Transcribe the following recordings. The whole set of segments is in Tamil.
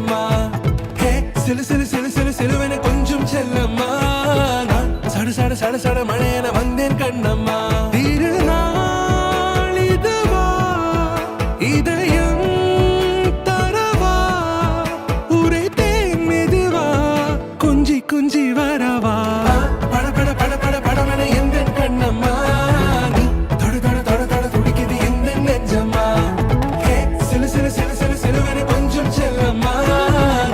கண்ணம்மா. ஹே சிலு சிலு சிலு சிலு சிலுவென கொஞ்சம் செல்லம்மா. நான் சட சட சட சட மழையென வந்தேன் கண்ணம்மா. திருநாள் இதுவா இதயம் தரவா உரைத்தேன் மெதுவா கொஞ்சி கொஞ்சி வரவா. பட பட பட பட படவென எந்தன் கண்ணம்மா. நீ தொட தொட தொட தொட துடிக்குது எந்தன் நெஞ்சம்மா. ஹே சிலு சிலு சிலு சிலு சிலுவென கொஞ்சம் செல்லம்மா.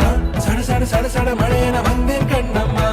நான் சட சட சட சட மழையென வந்தேன் கண்ணம்மா.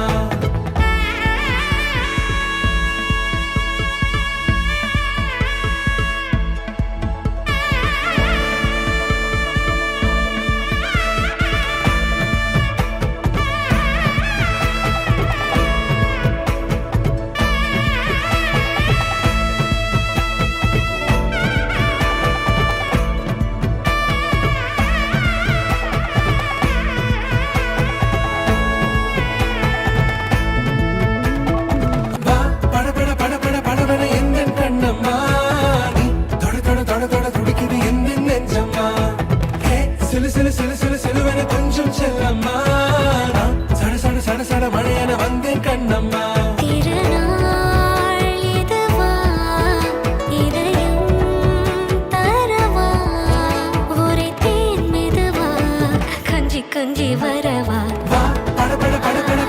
வா பட பட பட பட படவென எந்தன் கண்ணம்மா. நீ தொட தொட தொட தொட துடிக்குது எந்தன் நெஞ்சம்மா. ஹே சிலு சிலு சிலு சிலு சிலுவென கொஞ்சம் செல்லம்மா. நான் சட சட சட சட மழையென வந்தேன் கண்ணம்மா. திருநாள் இதுவா இதயம் தரவா உரைத்தேன் மெதுவா கொஞ்சி கொஞ்சி வரவா. வா பட பட பட பட